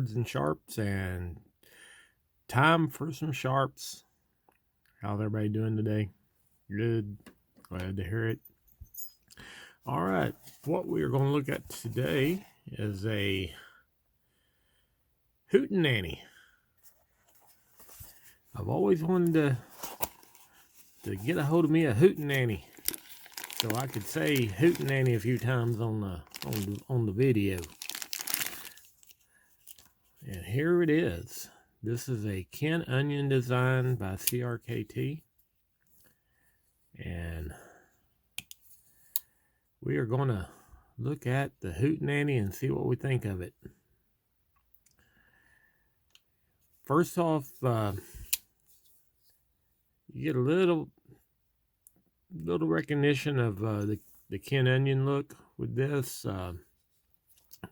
cards and sharps, and time for some sharps. How's everybody doing today? Good. Glad to hear it. All right, what we are going to look at today is a Hootenanny. I've always wanted to get a hold of me a Hootenanny, so I could say Hootenanny a few times on the video. And here it is. This is a Ken Onion design by CRKT, and we are going to look at the Hootenanny and see what we think of it. First off, you get a little recognition of the Ken Onion look with this.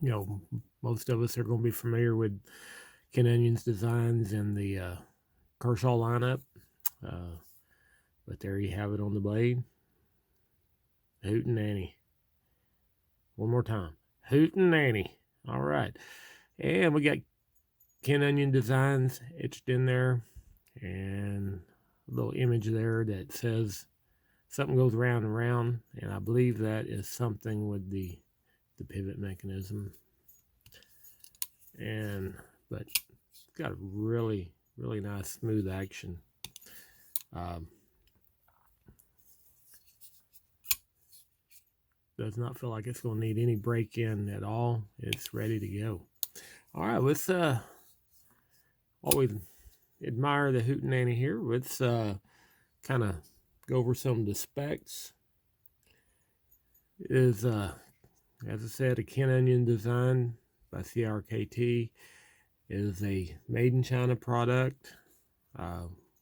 You know, most of us are going to be familiar with Ken Onion's designs in the Kershaw lineup, but there you have it on the blade. Hootenanny. One more time. Hootenanny. All right, and we got Ken Onion designs etched in there, and a little image there that says something goes round and round, and I believe that is something with the pivot mechanism. But it's got a really nice smooth action. Does not feel like it's going to need any break in at all. It's ready to go. All right, let's always admire the Hootenanny here. Let's kind of go over some of the specs. It is, as I said, a Ken Onion design by CRKT. It is a made in China product,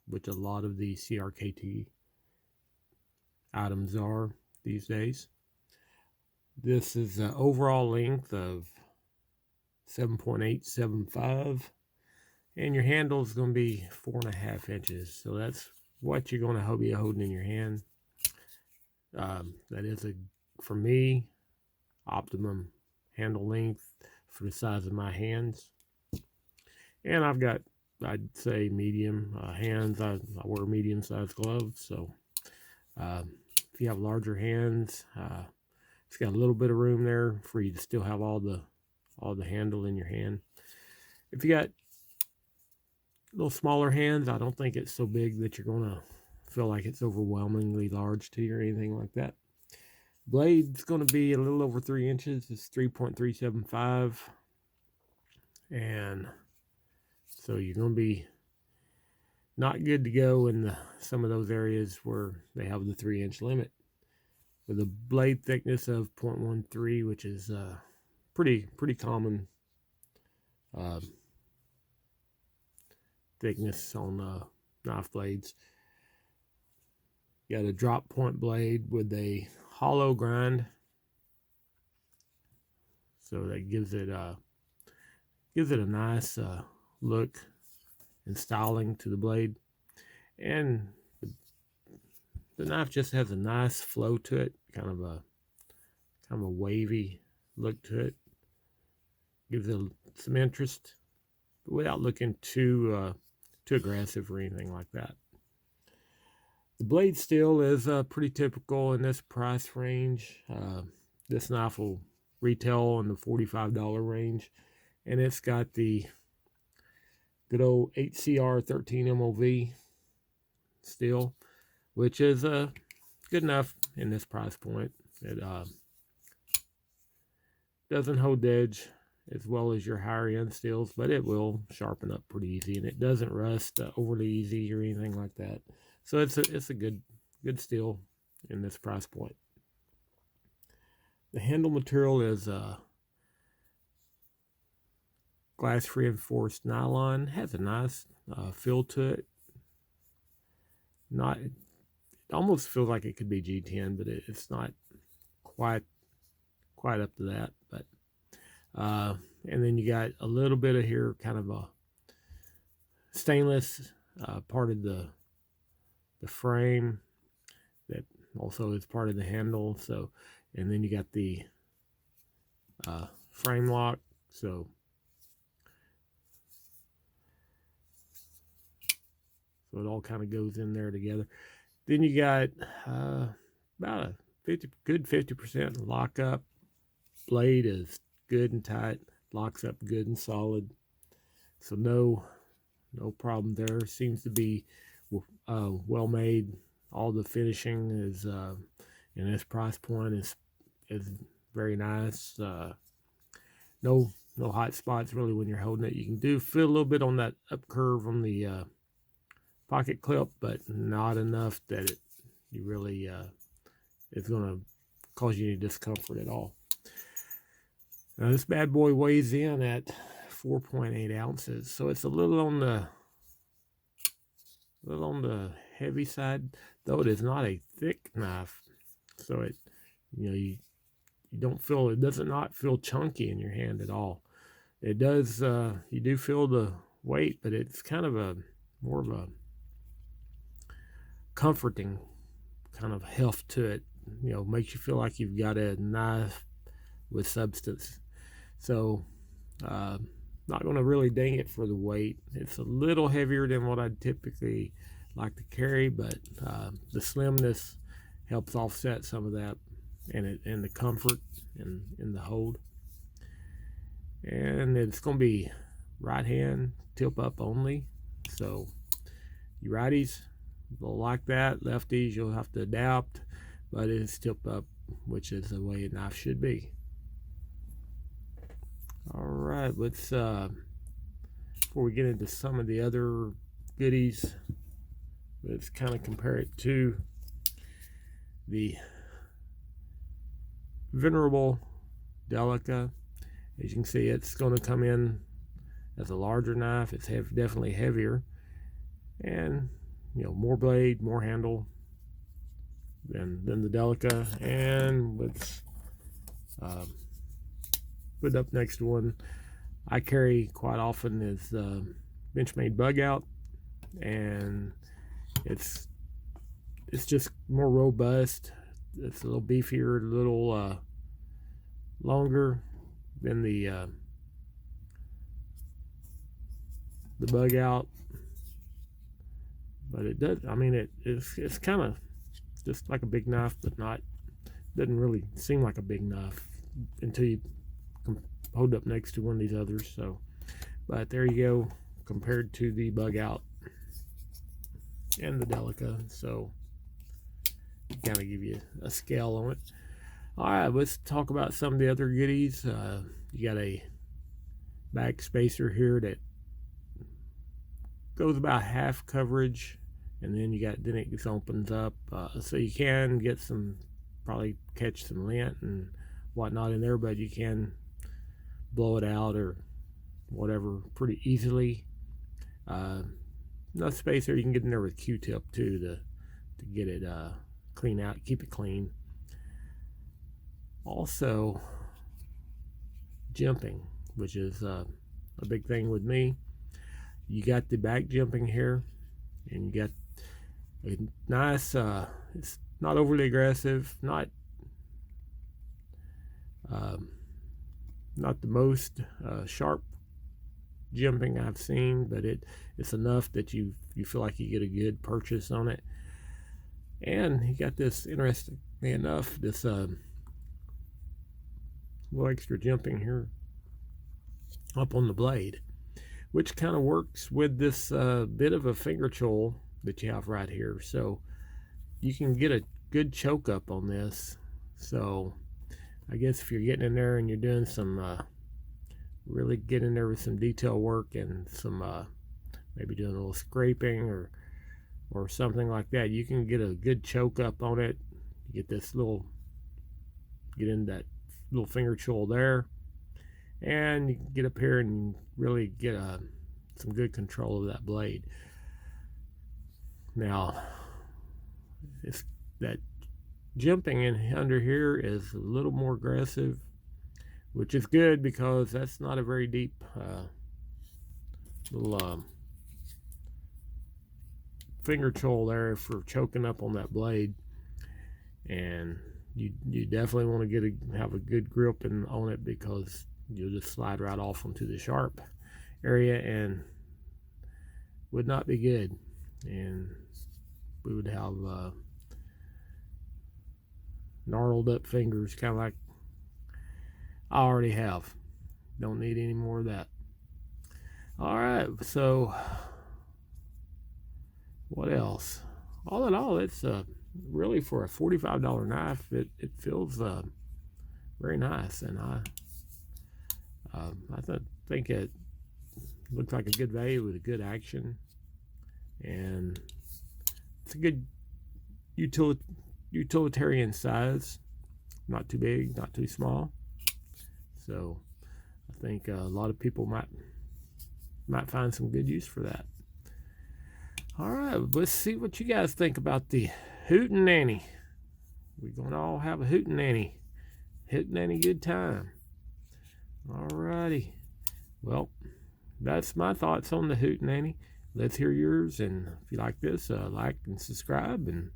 which a lot of the CRKT items are these days. This is an overall length of 7.875, and your handle is going to be 4.5 inches. So that's what you're going to be holding in your hand. That is for me, optimum handle length for the size of my hands. And I've got, I'd say, medium hands. I wear medium-sized gloves, so if you have larger hands, it's got a little bit of room there for you to still have all the handle in your hand. If you got little smaller hands, I don't think it's so big that you're going to feel like it's overwhelmingly large to you or anything like that. Blade's going to be a little over 3 inches. It's 3.375, and so you're going to be not good to go in some of those areas where they have the 3-inch limit. With a blade thickness of 0.13, which is pretty common thickness on knife blades. You got a drop point blade with a hollow grind, so that gives it a nice look and styling to the blade, and the knife just has a nice flow to it, kind of a wavy look to it. Gives it some interest, but without looking too aggressive or anything like that. The blade steel is pretty typical in this price range. This knife will retail in the $45 range, and it's got the good old HCR 13 MOV steel, which is good enough in this price point. It doesn't hold edge as well as your higher end steels, but it will sharpen up pretty easy, and it doesn't rust overly easy or anything like that. So it's a good steel in this price point. The handle material is glass reinforced nylon. Has a nice feel to it. It almost feels like it could be G10, but it's not quite up to that. But and then you got a little bit of here, kind of a stainless part of the frame that also is part of the handle. So, and then you got the frame lock. So so it all kind of goes in there together. Then you got about a 50% lockup. Blade is good and tight, locks up good and solid, so no problem there. Seems to be well made. All the finishing is in this price point is very nice. No hot spots really when you're holding it. You can feel a little bit on that up curve on the pocket clip, but not enough that you really it's going to cause you any discomfort at all. Now this bad boy weighs in at 4.8 ounces, so it's a little on the heavy side, though it is not a thick knife. So you don't feel, it does not feel chunky in your hand at all. It does, you do feel the weight, but it's kind of more of a comforting kind of heft to it. Makes you feel like you've got a knife with substance. So not going to really ding it for the weight. It's a little heavier than what I'd typically like to carry, but the slimness helps offset some of that, and the comfort in the hold. And it's going to be right hand tip up only, so you righties will like that. Lefties, you'll have to adapt, but it's tip up, which is the way a knife should be. All right, let's before we get into some of the other goodies, let's kind of compare it to the venerable Delica. As you can see, it's going to come in as a larger knife. It's definitely heavier, and more blade, more handle than the Delica. And let's put up next one I carry quite often is Benchmade Bug Out, and it's just more robust. It's a little beefier, a little longer than the Bug Out, but it does. I mean, it's kind of just like a big knife, but doesn't really seem like a big knife until you hold up next to one of these others. So, but there you go, compared to the Bug Out and the Delica. So, kind of give you a scale on it. All right, let's talk about some of the other goodies. You got a back spacer here that goes about half coverage, and then it just opens up, so you can get probably catch some lint and whatnot in there, but you can blow it out or whatever pretty easily. Enough space there, you can get in there with Q-tip too to get it clean out, keep it clean. Also, jimping, which is a big thing with me. You got the back jimping here, and you got a nice, it's not overly aggressive, not the most sharp jimping I've seen, but it's enough that you feel like you get a good purchase on it. And you got this, interestingly enough, this little extra jimping here up on the blade, which kind of works with this bit of a finger choil that you have right here. So you can get a good choke up on this. So I guess if you're getting in there and you're doing some really get in there with some detail work and some maybe doing a little scraping or something like that, you can get a good choke up on it. You get in that little finger choil there, and you can get up here and really get some good control of that blade. Now, that jimping in under here is a little more aggressive, which is good because that's not a very deep little finger choil there for choking up on that blade, and you definitely want to have a good grip on it, because you'll just slide right off onto the sharp area and would not be good. and we would have gnarled up fingers, kind of like I already have. Don't need any more of that. All right, so what else? All in all, it's really, for a $45 knife, it feels very nice, and I think it looks like a good value with a good action, and it's a good utilitarian size. Not too big, not too small. So I think a lot of people might find some good use for that. All right, let's see what you guys think about the Hootenanny. We're gonna all have a Hootenanny good time. All righty. Well, that's my thoughts on the Hootenanny. Let's hear yours, and if you like this, like and subscribe, and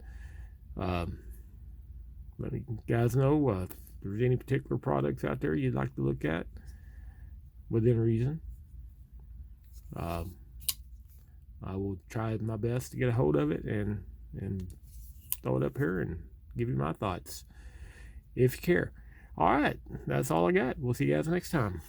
let me guys know if there's any particular products out there you'd like to look at within reason. I will try my best to get a hold of it and throw it up here and give you my thoughts if you care. All right, that's all I got. We'll see you guys next time.